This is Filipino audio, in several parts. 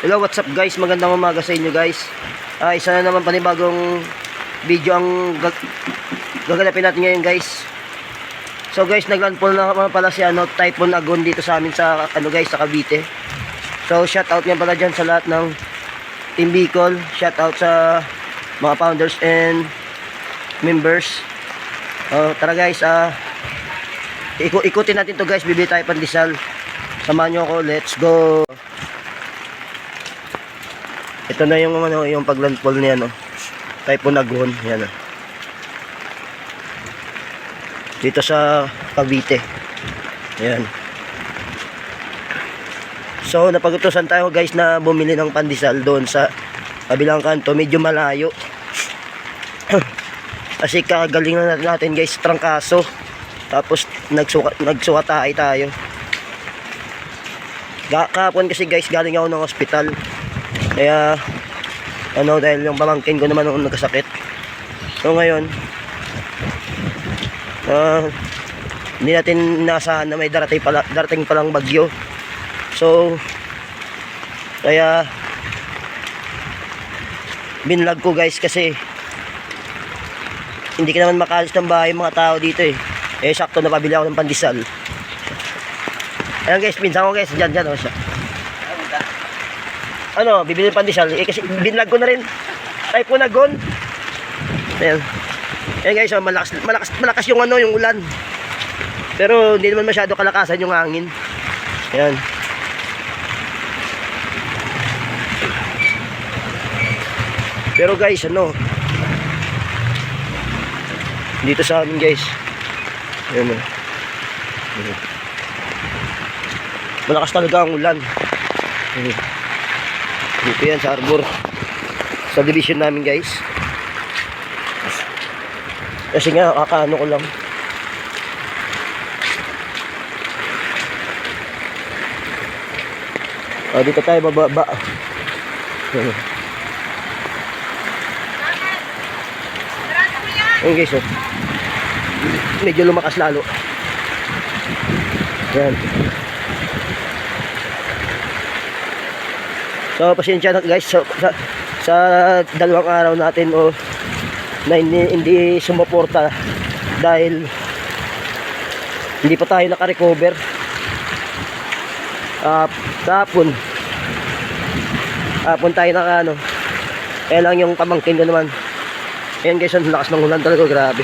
Hello, what's up guys? Magandang umaga sa inyo guys. Isa na naman panibagong video ang gaganapin natin ngayon guys. So guys, naglandfall na pala si Typhoon Agon dito sa amin sa guys, sa Cavite. So shout out nga pala dyan sa lahat ng Team Bicol. Shout out sa mga founders and members. Tara guys, ikutin natin to guys. Bibili tayo pandesal. Samahan nyo ako, let's go. Ito na yung yung paglandfall niya Typhoon Agon, yan dito sa Cavite. Yan. So napagutusan tayo guys na bumili ng pandesal doon sa kabilang kanto, medyo malayo. Kasi kagaling na natin guys, trangkaso. Tapos nagsuka tayo. Kahapon kasi guys, galing ako ng ospital. Kaya dahil yung pamangkin ko naman nung nagkasakit. So ngayon hindi natin inasahan na may darating palang bagyo. So kaya binlog ko guys, kasi hindi ka naman makalis ng bahay mga tao dito sakto na pabili ako ng pandesal. Ayan guys, pinsan ko guys, dyan siya. Bibili ng pandesal kasi binlog ko na rin. Typhoon Agon. Ayan. Ayan guys, malakas yung yung ulan. Pero hindi naman masyado kalakasan yung hangin. Ayan. Pero guys, dito sa amin guys. Ayan. Malakas talaga ang ulan. Dito yan sa Arbor, sa division namin guys. Kasi nga kakaano ko lang. Dito tayo bababa. Ayan guys, medyo lumakas lalo. Yan. So pasensya na guys sa dalawang araw natin na hindi sumuporta dahil hindi pa tayo naka-recover. Hapon tayo kaya lang yung pamangkin ko naman. Ayan guys, ang lakas ng ulan talaga, grabe.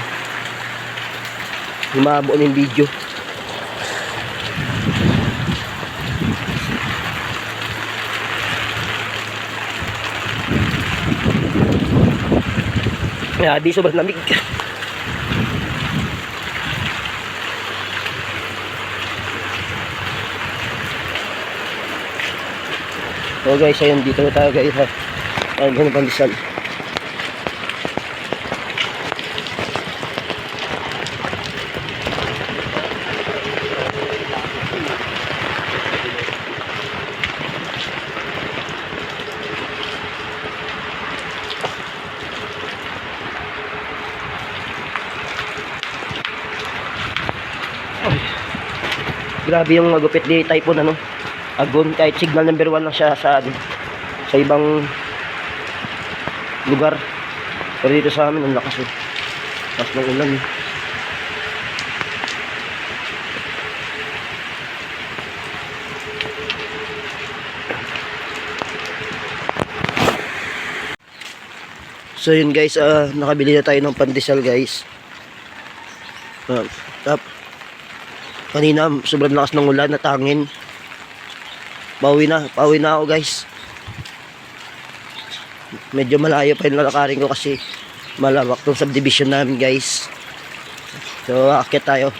Lumabo na yung video. Di sobrang lamig. So guys, ayun, dito na tayo guys. Ayun yung pandesal. Grabe yung magupit di Typhoon Agon, kahit signal number 1 lang siya sa ibang lugar. Pero dito sa amin ang lakas lakas ng ulan So yun guys, nakabili na tayo ng pandesal guys. Kanina sobrang lakas ng ulan at hangin. Pauwi na ako guys. Medyo malayo pa yung lalakarin ko kasi malawak tong subdivision namin guys. So aakyat tayo.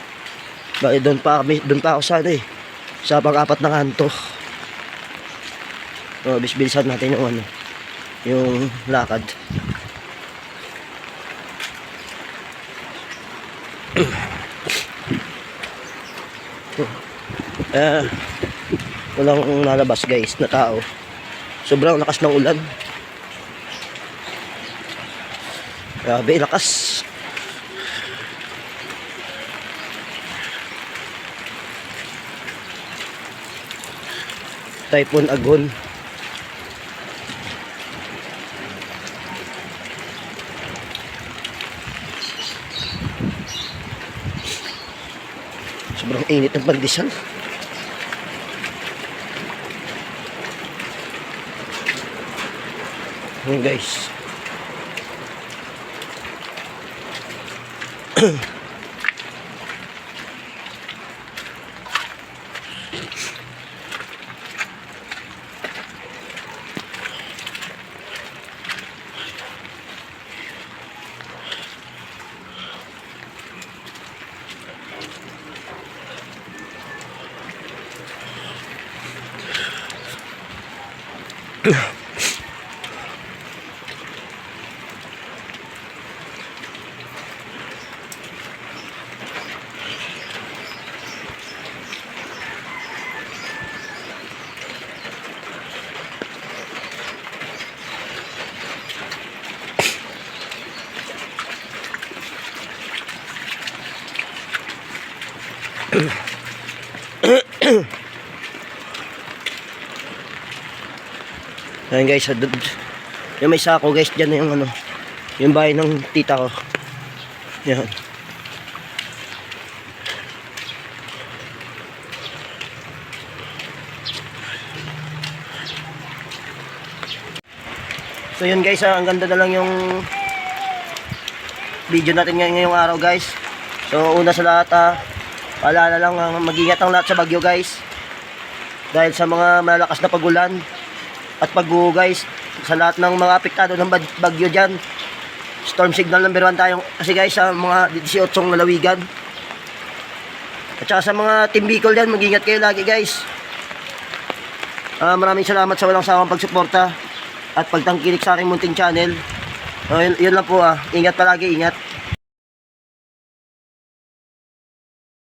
Bakit doon pa ako sa sa pang-apat na kanto. So bisbilisan natin yung lakad. Walang nalabas guys na tao. Sobrang lakas ng ulan. Grabe, lakas. Typhoon Agon. Sobrang init ng pandesal. Ayan guys. Ayan guys, yung may sako guys, dyan na yung ano, yung bahay ng tita ko. Yan. So yun guys, ang ganda na lang yung video natin ngayong araw guys. So una sa lahat, paalala lang, mag-ingat ang lahat sa bagyo guys. Dahil sa mga malakas na pagulan at pagguho guys, sa lahat ng mga apektado ng bagyo dyan, storm signal number 1 tayo kasi guys sa mga 18 lalawigan. At saka sa mga Team Bicol dyan, mag-ingat kayo lagi guys. Maraming salamat sa walang sawang pagsuporta at pagtangkilik sa aking munting channel. Yun lang po, ingat palagi, ingat.